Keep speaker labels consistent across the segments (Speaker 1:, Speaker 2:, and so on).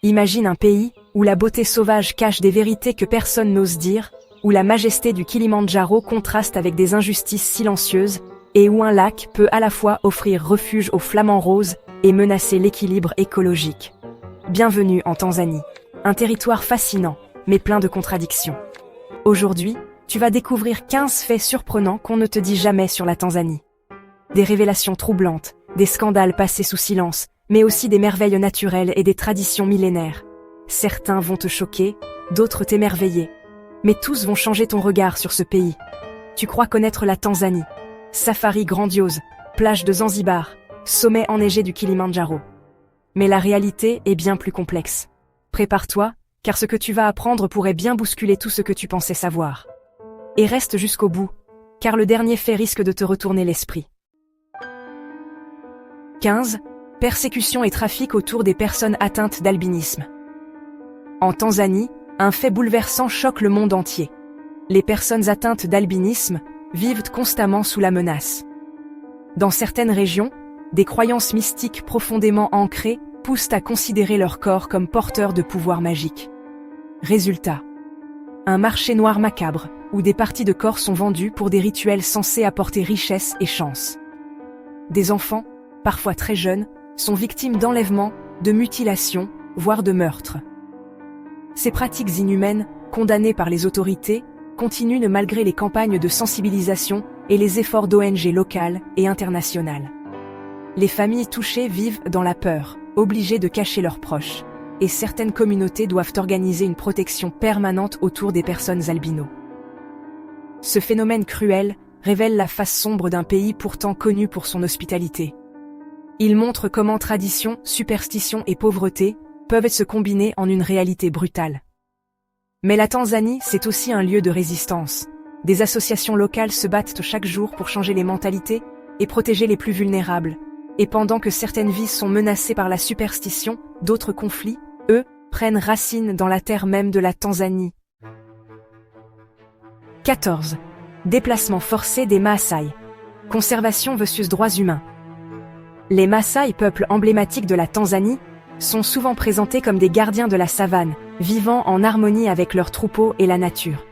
Speaker 1: Imagine un pays où la beauté sauvage cache des vérités que personne n'ose dire, où la majesté du Kilimandjaro contraste avec des injustices silencieuses, et où un lac peut à la fois offrir refuge aux flamants roses et menacer l'équilibre écologique. Bienvenue en Tanzanie, un territoire fascinant, mais plein de contradictions. Aujourd'hui, tu vas découvrir 15 faits surprenants qu'on ne te dit jamais sur la Tanzanie. Des révélations troublantes, des scandales passés sous silence, mais aussi des merveilles naturelles et des traditions millénaires. Certains vont te choquer, d'autres t'émerveiller. Mais tous vont changer ton regard sur ce pays. Tu crois connaître la Tanzanie. Safari grandiose, plage de Zanzibar, sommet enneigé du Kilimandjaro. Mais la réalité est bien plus complexe. Prépare-toi, car ce que tu vas apprendre pourrait bien bousculer tout ce que tu pensais savoir. Et reste jusqu'au bout, car le dernier fait risque de te retourner l'esprit. 15. Persécution et trafic autour des personnes atteintes d'albinisme. En Tanzanie, un fait bouleversant choque le monde entier. Les personnes atteintes d'albinisme vivent constamment sous la menace. Dans certaines régions, des croyances mystiques profondément ancrées poussent à considérer leur corps comme porteur de pouvoirs magiques. Résultat, un marché noir macabre, où des parties de corps sont vendues pour des rituels censés apporter richesse et chance. Des enfants, parfois très jeunes, sont victimes d'enlèvements, de mutilations, voire de meurtres. Ces pratiques inhumaines, condamnées par les autorités, continuent malgré les campagnes de sensibilisation et les efforts d'ONG locales et internationales. Les familles touchées vivent dans la peur, obligées de cacher leurs proches, et certaines communautés doivent organiser une protection permanente autour des personnes albinos. Ce phénomène cruel révèle la face sombre d'un pays pourtant connu pour son hospitalité. Il montre comment tradition, superstition et pauvreté peuvent se combiner en une réalité brutale. Mais la Tanzanie, c'est aussi un lieu de résistance. Des associations locales se battent chaque jour pour changer les mentalités et protéger les plus vulnérables. Et pendant que certaines vies sont menacées par la superstition, d'autres conflits, eux, prennent racine dans la terre même de la Tanzanie. 14. Déplacement forcé des Maasai. Conservation versus droits humains. Les Maasai, peuple emblématique de la Tanzanie, sont souvent présentés comme des gardiens de la savane, vivant en harmonie avec leurs troupeaux et la nature.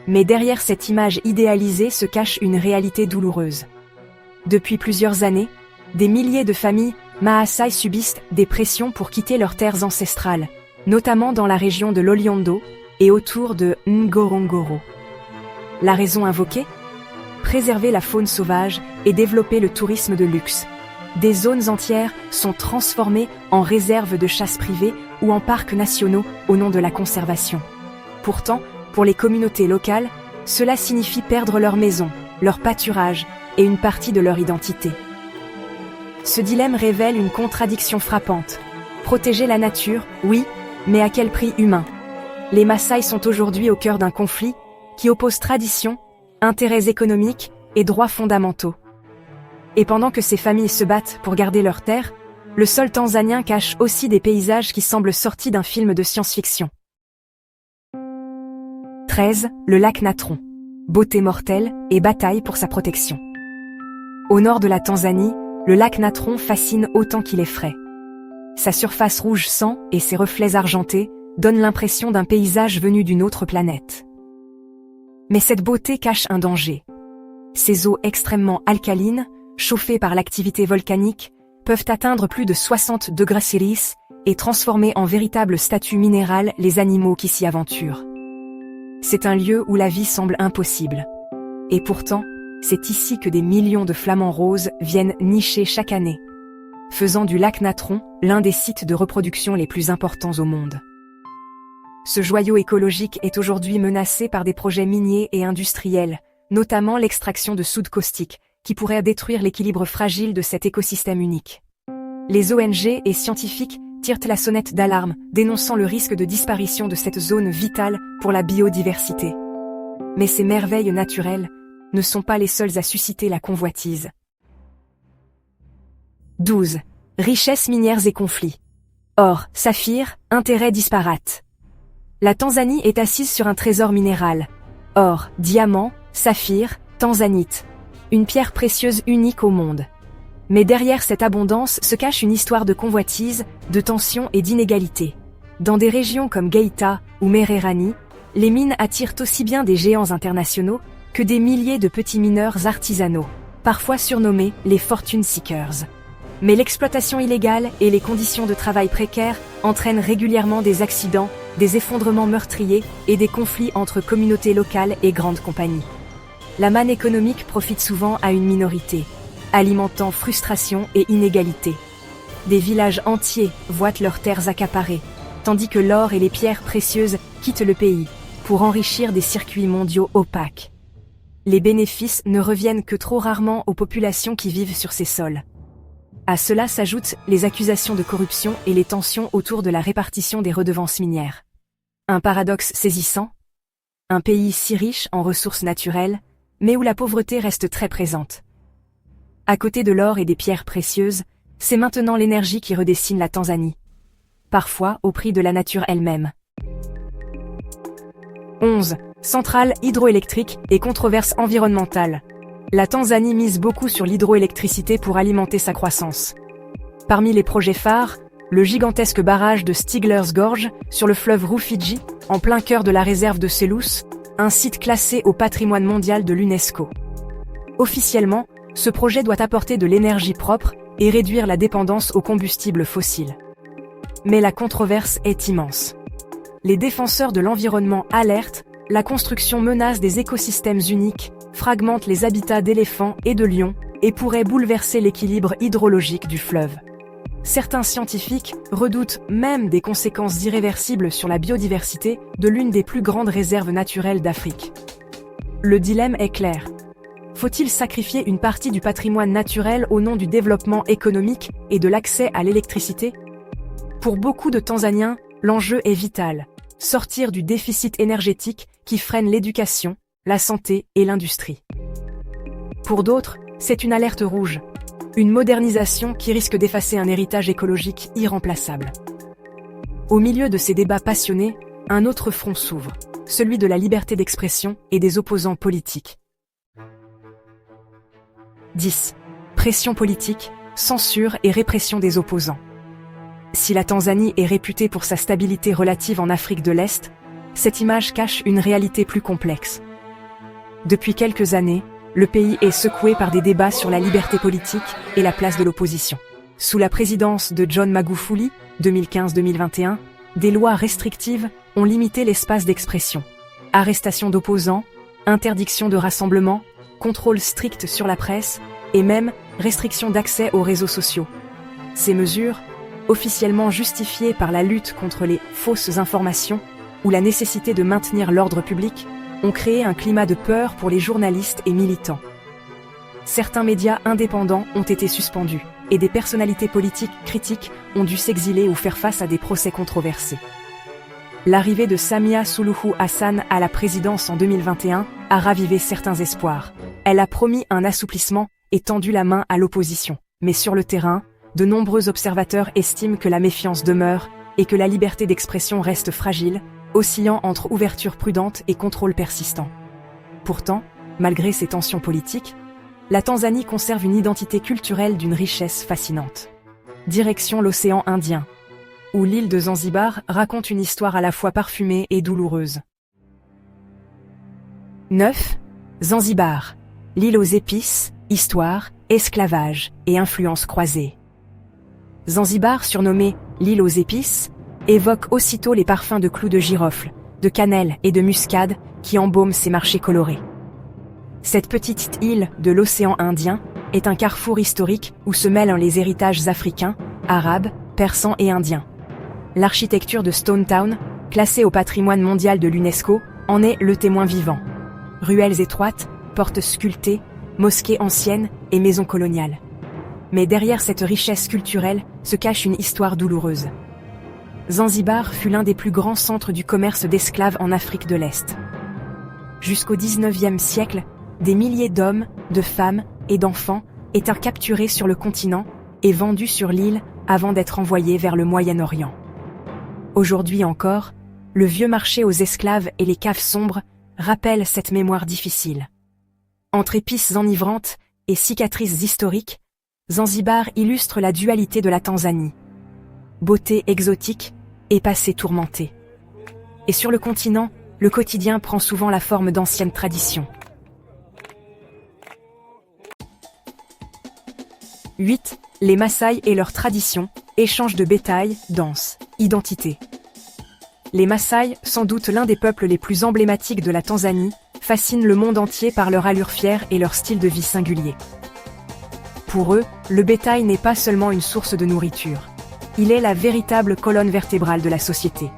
Speaker 1: Mais derrière cette image idéalisée se cache une réalité douloureuse. Depuis plusieurs années, des milliers de familles Maasai subissent des pressions pour quitter leurs terres ancestrales, notamment dans la région de Loliondo et autour de Ngorongoro. La raison invoquée ? Préserver la faune sauvage et développer le tourisme de luxe. Des zones entières sont transformées en réserves de chasse privées ou en parcs nationaux au nom de la conservation. Pourtant, pour les communautés locales, cela signifie perdre leur maison, leur pâturage et une partie de leur identité. Ce dilemme révèle une contradiction frappante. Protéger la nature, oui, mais à quel prix humain ? Les Maasai sont aujourd'hui au cœur d'un conflit qui oppose tradition, intérêts économiques et droits fondamentaux. Et pendant que ces familles se battent pour garder leurs terres, le sol tanzanien cache aussi des paysages qui semblent sortis d'un film de science-fiction. 13. Le lac Natron. Beauté mortelle et bataille pour sa protection. Au nord de la Tanzanie, le lac Natron fascine autant qu'il effraie. Sa surface rouge sang et ses reflets argentés donnent l'impression d'un paysage venu d'une autre planète. Mais cette beauté cache un danger. Ces eaux extrêmement alcalines, chauffées par l'activité volcanique, peuvent atteindre plus de 60 degrés Celsius et transformer en véritable statue minérale les animaux qui s'y aventurent. C'est un lieu où la vie semble impossible. Et pourtant, c'est ici que des millions de flamants roses viennent nicher chaque année, faisant du lac Natron l'un des sites de reproduction les plus importants au monde. Ce joyau écologique est aujourd'hui menacé par des projets miniers et industriels, notamment l'extraction de soude caustique, qui pourrait détruire l'équilibre fragile de cet écosystème unique. Les ONG et scientifiques tirent la sonnette d'alarme, dénonçant le risque de disparition de cette zone vitale pour la biodiversité. Mais ces merveilles naturelles ne sont pas les seules à susciter la convoitise. 12. Richesses minières et conflits. Or, saphir, intérêts disparates. La Tanzanie est assise sur un trésor minéral. Or, diamant, saphir, tanzanite. Une pierre précieuse unique au monde. Mais derrière cette abondance se cache une histoire de convoitise, de tension et d'inégalité. Dans des régions comme Geita ou Mererani, les mines attirent aussi bien des géants internationaux que des milliers de petits mineurs artisanaux, parfois surnommés les fortune seekers. Mais l'exploitation illégale et les conditions de travail précaires entraînent régulièrement des accidents, des effondrements meurtriers et des conflits entre communautés locales et grandes compagnies. La manne économique profite souvent à une minorité, alimentant frustration et inégalité. Des villages entiers voient leurs terres accaparées, tandis que l'or et les pierres précieuses quittent le pays pour enrichir des circuits mondiaux opaques. Les bénéfices ne reviennent que trop rarement aux populations qui vivent sur ces sols. À cela s'ajoutent les accusations de corruption et les tensions autour de la répartition des redevances minières. Un paradoxe saisissant. Un pays si riche en ressources naturelles, mais où la pauvreté reste très présente. À côté de l'or et des pierres précieuses, c'est maintenant l'énergie qui redessine la Tanzanie. Parfois au prix de la nature elle-même. 11. Centrales hydroélectriques et controverses environnementales. La Tanzanie mise beaucoup sur l'hydroélectricité pour alimenter sa croissance. Parmi les projets phares, le gigantesque barrage de Stigler's Gorge sur le fleuve Rufiji, en plein cœur de la réserve de Selous, un site classé au patrimoine mondial de l'UNESCO. Officiellement, ce projet doit apporter de l'énergie propre et réduire la dépendance aux combustibles fossiles. Mais la controverse est immense. Les défenseurs de l'environnement alertent, la construction menace des écosystèmes uniques, fragmente les habitats d'éléphants et de lions, et pourrait bouleverser l'équilibre hydrologique du fleuve. Certains scientifiques redoutent même des conséquences irréversibles sur la biodiversité de l'une des plus grandes réserves naturelles d'Afrique. Le dilemme est clair. Faut-il sacrifier une partie du patrimoine naturel au nom du développement économique et de l'accès à l'électricité ? Pour beaucoup de Tanzaniens, l'enjeu est vital. Sortir du déficit énergétique qui freine l'éducation, la santé et l'industrie. Pour d'autres, c'est une alerte rouge. Une modernisation qui risque d'effacer un héritage écologique irremplaçable. Au milieu de ces débats passionnés, un autre front s'ouvre, celui de la liberté d'expression et des opposants politiques. 10. Pression politique, censure et répression des opposants. Si la Tanzanie est réputée pour sa stabilité relative en Afrique de l'Est, cette image cache une réalité plus complexe. Depuis quelques années, le pays est secoué par des débats sur la liberté politique et la place de l'opposition. Sous la présidence de John Magufuli, 2015-2021, des lois restrictives ont limité l'espace d'expression. Arrestation d'opposants, interdiction de rassemblement, contrôle strict sur la presse et même restriction d'accès aux réseaux sociaux. Ces mesures, officiellement justifiées par la lutte contre les fausses informations ou la nécessité de maintenir l'ordre public, ont créé un climat de peur pour les journalistes et militants. Certains médias indépendants ont été suspendus, et des personnalités politiques critiques ont dû s'exiler ou faire face à des procès controversés. L'arrivée de Samia Suluhu Hassan à la présidence en 2021 a ravivé certains espoirs. Elle a promis un assouplissement et tendu la main à l'opposition. Mais sur le terrain, de nombreux observateurs estiment que la méfiance demeure et que la liberté d'expression reste fragile, oscillant entre ouverture prudente et contrôle persistant. Pourtant, malgré ces tensions politiques, la Tanzanie conserve une identité culturelle d'une richesse fascinante. Direction l'océan Indien, où l'île de Zanzibar raconte une histoire à la fois parfumée et douloureuse. 9. Zanzibar, l'île aux épices, histoire, esclavage et influences croisées. Zanzibar, surnommée l'île aux épices, évoque aussitôt les parfums de clous de girofle, de cannelle et de muscade qui embaument ses marchés colorés. Cette petite île de l'océan Indien est un carrefour historique où se mêlent les héritages africains, arabes, persans et indiens. L'architecture de Stone Town, classée au patrimoine mondial de l'UNESCO, en est le témoin vivant. Ruelles étroites, portes sculptées, mosquées anciennes et maisons coloniales. Mais derrière cette richesse culturelle se cache une histoire douloureuse. Zanzibar fut l'un des plus grands centres du commerce d'esclaves en Afrique de l'Est. Jusqu'au XIXe siècle, des milliers d'hommes, de femmes et d'enfants étaient capturés sur le continent et vendus sur l'île avant d'être envoyés vers le Moyen-Orient. Aujourd'hui encore, le vieux marché aux esclaves et les caves sombres rappellent cette mémoire difficile. Entre épices enivrantes et cicatrices historiques, Zanzibar illustre la dualité de la Tanzanie. Beauté exotique et passé tourmenté. Et sur le continent, le quotidien prend souvent la forme d'anciennes traditions. 8. Les Maasai et leurs traditions, échange de bétail, danse, identité. Les Maasai, sans doute l'un des peuples les plus emblématiques de la Tanzanie, fascinent le monde entier par leur allure fière et leur style de vie singulier. Pour eux, le bétail n'est pas seulement une source de nourriture. Il est la véritable colonne vertébrale de la société.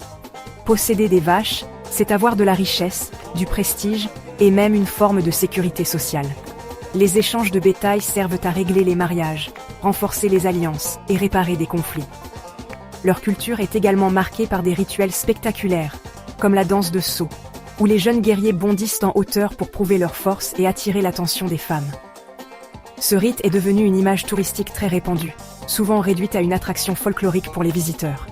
Speaker 1: Posséder des vaches, c'est avoir de la richesse, du prestige et même une forme de sécurité sociale. Les échanges de bétail servent à régler les mariages, renforcer les alliances et réparer des conflits. Leur culture est également marquée par des rituels spectaculaires, comme la danse de saut, où les jeunes guerriers bondissent en hauteur pour prouver leur force et attirer l'attention des femmes. Ce rite est devenu une image touristique très répandue, souvent réduite à une attraction folklorique pour les visiteurs.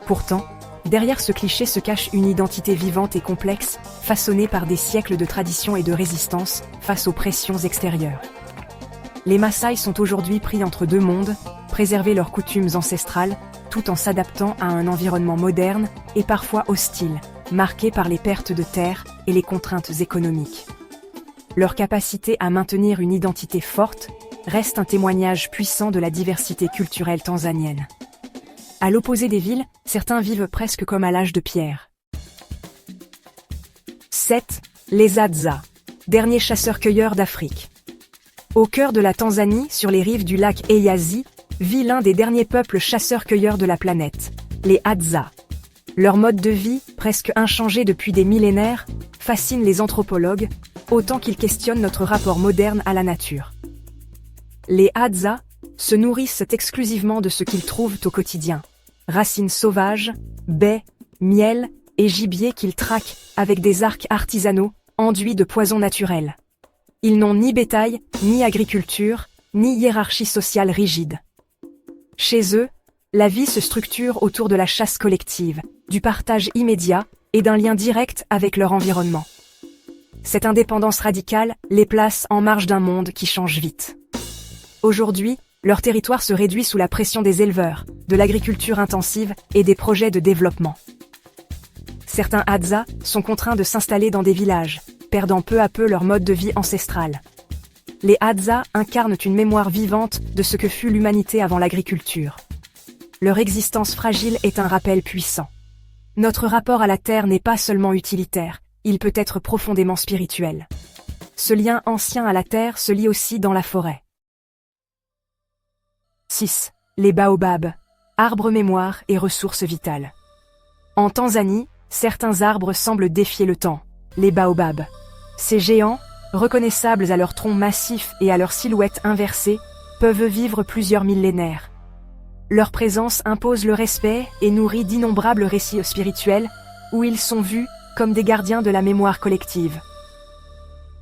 Speaker 1: Pourtant, derrière ce cliché se cache une identité vivante et complexe, façonnée par des siècles de tradition et de résistance face aux pressions extérieures. Les Maasai sont aujourd'hui pris entre deux mondes, préserver leurs coutumes ancestrales, tout en s'adaptant à un environnement moderne et parfois hostile, marqué par les pertes de terres et les contraintes économiques. Leur capacité à maintenir une identité forte reste un témoignage puissant de la diversité culturelle tanzanienne. À l'opposé des villes, certains vivent presque comme à l'âge de pierre. 7. Les Hadza, derniers chasseurs-cueilleurs d'Afrique. Au cœur de la Tanzanie, sur les rives du lac Eyasi, vit l'un des derniers peuples chasseurs-cueilleurs de la planète, les Hadza. Leur mode de vie, presque inchangé depuis des millénaires, fascine les anthropologues, autant qu'ils questionnent notre rapport moderne à la nature. Les Hadza se nourrissent exclusivement de ce qu'ils trouvent au quotidien. Racines sauvages, baies, miel et gibier qu'ils traquent avec des arcs artisanaux enduits de poisons naturels. Ils n'ont ni bétail, ni agriculture, ni hiérarchie sociale rigide. Chez eux, la vie se structure autour de la chasse collective, du partage immédiat et d'un lien direct avec leur environnement. Cette indépendance radicale les place en marge d'un monde qui change vite. Aujourd'hui, leur territoire se réduit sous la pression des éleveurs, de l'agriculture intensive et des projets de développement. Certains Hadza sont contraints de s'installer dans des villages, perdant peu à peu leur mode de vie ancestral. Les Hadza incarnent une mémoire vivante de ce que fut l'humanité avant l'agriculture. Leur existence fragile est un rappel puissant. Notre rapport à la terre n'est pas seulement utilitaire, il peut être profondément spirituel. Ce lien ancien à la terre se lie aussi dans la forêt. 6. Les baobabs, arbres mémoire et ressources vitales. En Tanzanie, certains arbres semblent défier le temps, les baobabs. Ces géants, reconnaissables à leur tronc massif et à leur silhouette inversée, peuvent vivre plusieurs millénaires. Leur présence impose le respect et nourrit d'innombrables récits spirituels, où ils sont vus comme des gardiens de la mémoire collective.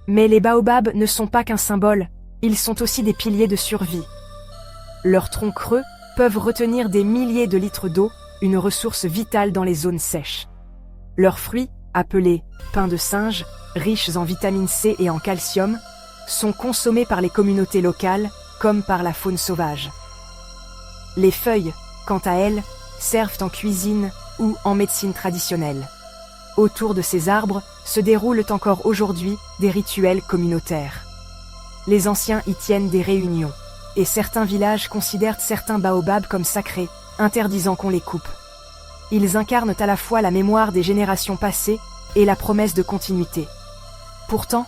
Speaker 1: Mais les baobabs ne sont pas qu'un symbole, ils sont aussi des piliers de survie. Leurs troncs creux peuvent retenir des milliers de litres d'eau, une ressource vitale dans les zones sèches. Leurs fruits, appelés pains de singe, riches en vitamine C et en calcium, sont consommés par les communautés locales comme par la faune sauvage. Les feuilles, quant à elles, servent en cuisine ou en médecine traditionnelle. Autour de ces arbres se déroulent encore aujourd'hui des rituels communautaires. Les anciens y tiennent des réunions, et certains villages considèrent certains baobabs comme sacrés, interdisant qu'on les coupe. Ils incarnent à la fois la mémoire des générations passées et la promesse de continuité. Pourtant,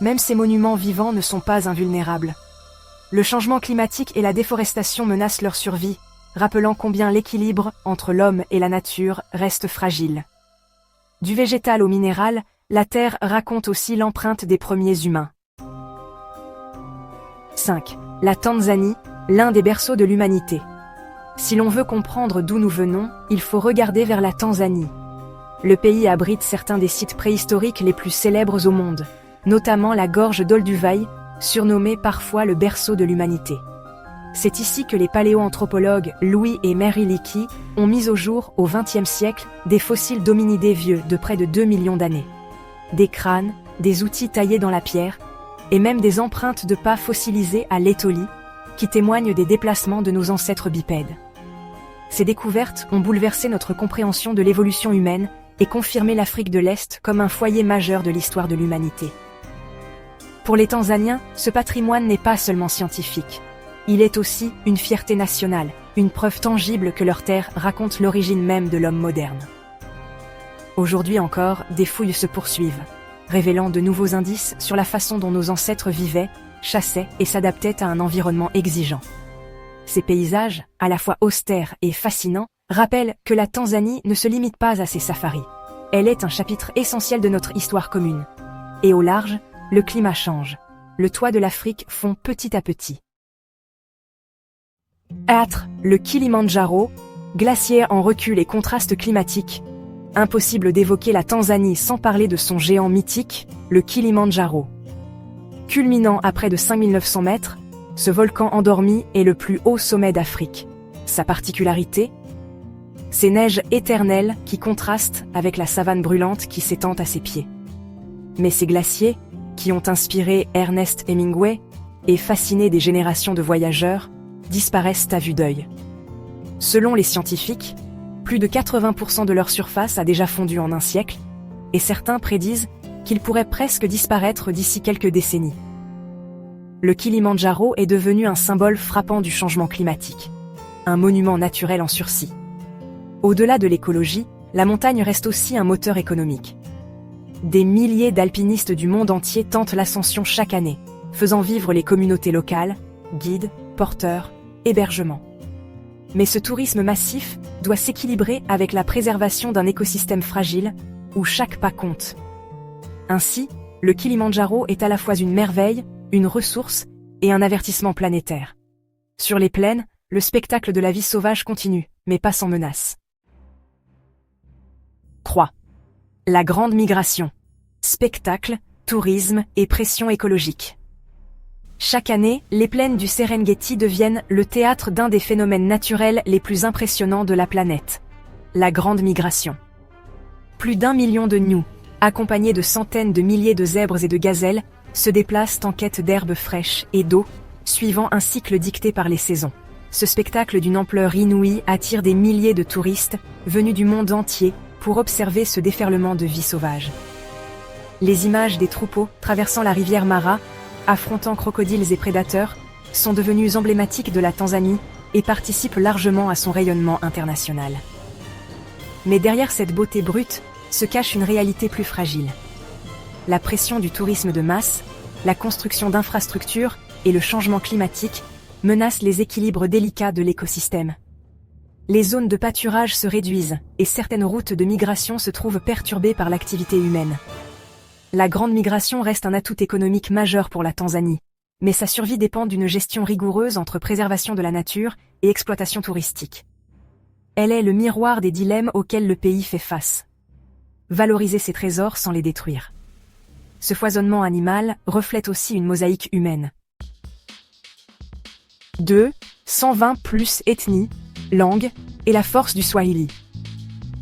Speaker 1: même ces monuments vivants ne sont pas invulnérables. Le changement climatique et la déforestation menacent leur survie, rappelant combien l'équilibre entre l'homme et la nature reste fragile. Du végétal au minéral, la Terre raconte aussi l'empreinte des premiers humains. 5. La Tanzanie, l'un des berceaux de l'humanité. Si l'on veut comprendre d'où nous venons, il faut regarder vers la Tanzanie. Le pays abrite certains des sites préhistoriques les plus célèbres au monde, notamment la gorge d'Olduvai, surnommée parfois le berceau de l'humanité. C'est ici que les paléoanthropologues Louis et Mary Leakey ont mis au jour, au XXe siècle, des fossiles d'hominidés vieux de près de 2 millions d'années. Des crânes, des outils taillés dans la pierre, et même des empreintes de pas fossilisées à l'Étoli, qui témoignent des déplacements de nos ancêtres bipèdes. Ces découvertes ont bouleversé notre compréhension de l'évolution humaine et confirmé l'Afrique de l'Est comme un foyer majeur de l'histoire de l'humanité. Pour les Tanzaniens, ce patrimoine n'est pas seulement scientifique. Il est aussi une fierté nationale, une preuve tangible que leur terre raconte l'origine même de l'homme moderne. Aujourd'hui encore, des fouilles se poursuivent, révélant de nouveaux indices sur la façon dont nos ancêtres vivaient, chassaient et s'adaptaient à un environnement exigeant. Ces paysages, à la fois austères et fascinants, rappellent que la Tanzanie ne se limite pas à ses safaris. Elle est un chapitre essentiel de notre histoire commune. Et au large, le climat change. Le toit de l'Afrique fond petit à petit. Le Kilimandjaro, glacier en recul et contraste climatique. Impossible d'évoquer la Tanzanie sans parler de son géant mythique, le Kilimandjaro. Culminant à près de 5900 mètres, ce volcan endormi est le plus haut sommet d'Afrique. Sa particularité ? Ces neiges éternelles qui contrastent avec la savane brûlante qui s'étend à ses pieds. Mais ces glaciers, qui ont inspiré Ernest Hemingway et fasciné des générations de voyageurs, disparaissent à vue d'œil. Selon les scientifiques, plus de 80% de leur surface a déjà fondu en un siècle, et certains prédisent qu'ils pourraient presque disparaître d'ici quelques décennies. Le Kilimandjaro est devenu un symbole frappant du changement climatique, un monument naturel en sursis. Au-delà de l'écologie, la montagne reste aussi un moteur économique. Des milliers d'alpinistes du monde entier tentent l'ascension chaque année, faisant vivre les communautés locales, guides, porteurs, hébergements. Mais ce tourisme massif doit s'équilibrer avec la préservation d'un écosystème fragile, où chaque pas compte. Ainsi, le Kilimandjaro est à la fois une merveille, une ressource et un avertissement planétaire. Sur les plaines, le spectacle de la vie sauvage continue, mais pas sans menace. 3. La grande migration. Spectacle, tourisme et pression écologique. Chaque année, les plaines du Serengeti deviennent le théâtre d'un des phénomènes naturels les plus impressionnants de la planète. La grande migration. Plus d'1 million de gnous, accompagnés de centaines de milliers de zèbres et de gazelles, se déplacent en quête d'herbes fraîches et d'eau, suivant un cycle dicté par les saisons. Ce spectacle d'une ampleur inouïe attire des milliers de touristes, venus du monde entier, pour observer ce déferlement de vie sauvage. Les images des troupeaux traversant la rivière Mara, affrontant crocodiles et prédateurs, sont devenues emblématiques de la Tanzanie et participent largement à son rayonnement international. Mais derrière cette beauté brute, se cache une réalité plus fragile. La pression du tourisme de masse, la construction d'infrastructures et le changement climatique menacent les équilibres délicats de l'écosystème. Les zones de pâturage se réduisent et certaines routes de migration se trouvent perturbées par l'activité humaine. La grande migration reste un atout économique majeur pour la Tanzanie, mais sa survie dépend d'une gestion rigoureuse entre préservation de la nature et exploitation touristique. Elle est le miroir des dilemmes auxquels le pays fait face. Valoriser ses trésors sans les détruire. Ce foisonnement animal reflète aussi une mosaïque humaine. 2. 120 plus ethnies, langues et la force du Swahili.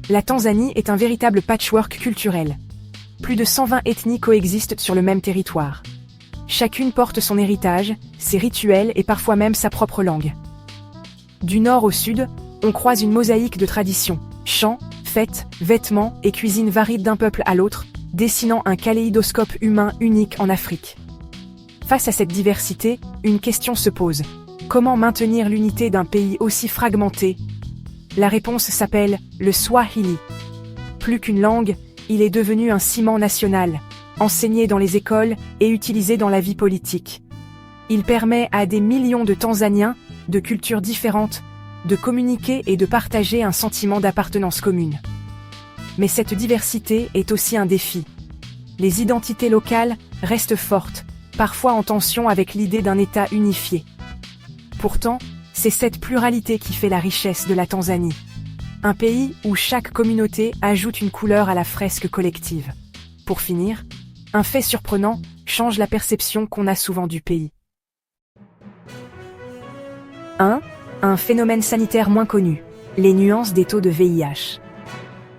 Speaker 1: La Tanzanie est un véritable patchwork culturel. Plus de 120 ethnies coexistent sur le même territoire. Chacune porte son héritage, ses rituels et parfois même sa propre langue. Du nord au sud, on croise une mosaïque de traditions, chants, fêtes, vêtements et cuisines varient d'un peuple à l'autre, dessinant un kaléidoscope humain unique en Afrique. Face à cette diversité, une question se pose. Comment maintenir l'unité d'un pays aussi fragmenté ? La réponse s'appelle le Swahili. Plus qu'une langue, il est devenu un ciment national, enseigné dans les écoles et utilisé dans la vie politique. Il permet à des millions de Tanzaniens, de cultures différentes, de communiquer et de partager un sentiment d'appartenance commune. Mais cette diversité est aussi un défi. Les identités locales restent fortes, parfois en tension avec l'idée d'un État unifié. Pourtant, c'est cette pluralité qui fait la richesse de la Tanzanie. Un pays où chaque communauté ajoute une couleur à la fresque collective. Pour finir, un fait surprenant change la perception qu'on a souvent du pays. 1. Un phénomène sanitaire moins connu, les nuances des taux de VIH.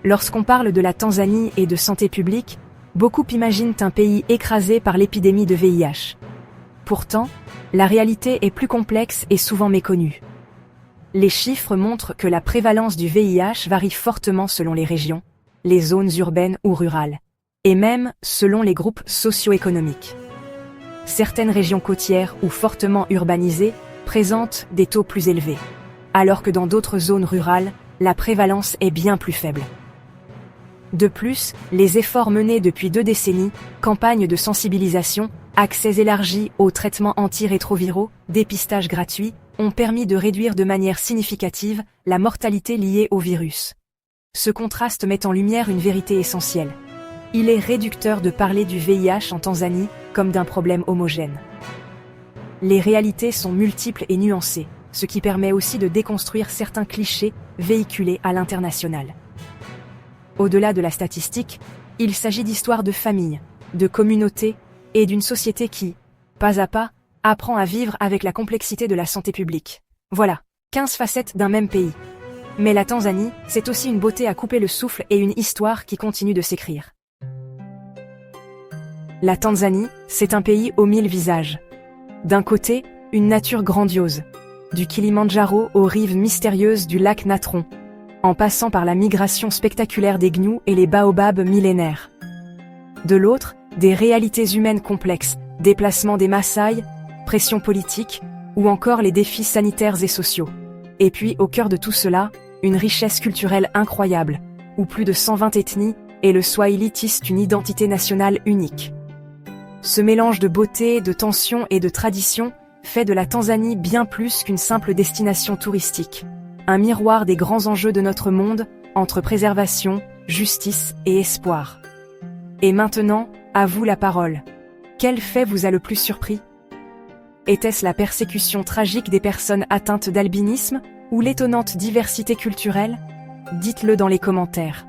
Speaker 1: Lorsqu'on parle de la Tanzanie et de santé publique, beaucoup imaginent un pays écrasé par l'épidémie de VIH. Pourtant, la réalité est plus complexe et souvent méconnue. Les chiffres montrent que la prévalence du VIH varie fortement selon les régions, les zones urbaines ou rurales, et même selon les groupes socio-économiques. Certaines régions côtières ou fortement urbanisées présentent des taux plus élevés, alors que dans d'autres zones rurales, la prévalence est bien plus faible. De plus, les efforts menés depuis 2 décennies, campagnes de sensibilisation, accès élargi aux traitements antirétroviraux, dépistage gratuit, ont permis de réduire de manière significative la mortalité liée au virus. Ce contraste met en lumière une vérité essentielle. Il est réducteur de parler du VIH en Tanzanie comme d'un problème homogène. Les réalités sont multiples et nuancées, ce qui permet aussi de déconstruire certains clichés véhiculés à l'international. Au-delà de la statistique, il s'agit d'histoires de famille, de communauté et d'une société qui, pas à pas, apprend à vivre avec la complexité de la santé publique. Voilà, 15 facettes d'un même pays. Mais la Tanzanie, c'est aussi une beauté à couper le souffle et une histoire qui continue de s'écrire. La Tanzanie, c'est un pays aux 1000 visages. D'un côté, une nature grandiose, du Kilimandjaro aux rives mystérieuses du lac Natron, en passant par la migration spectaculaire des gnous et les baobabs millénaires. De l'autre, des réalités humaines complexes, déplacement des Maasai, pression politique, ou encore les défis sanitaires et sociaux. Et puis, au cœur de tout cela, une richesse culturelle incroyable, où plus de 120 ethnies, et le Swahili tissent une identité nationale unique. Ce mélange de beauté, de tension et de tradition fait de la Tanzanie bien plus qu'une simple destination touristique. Un miroir des grands enjeux de notre monde, entre préservation, justice et espoir. Et maintenant, à vous la parole. Quel fait vous a le plus surpris? Était-ce la persécution tragique des personnes atteintes d'albinisme ou l'étonnante diversité culturelle? Dites-le dans les commentaires.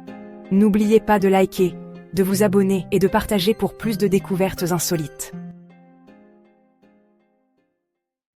Speaker 1: N'oubliez pas de liker, de vous abonner et de partager pour plus de découvertes insolites.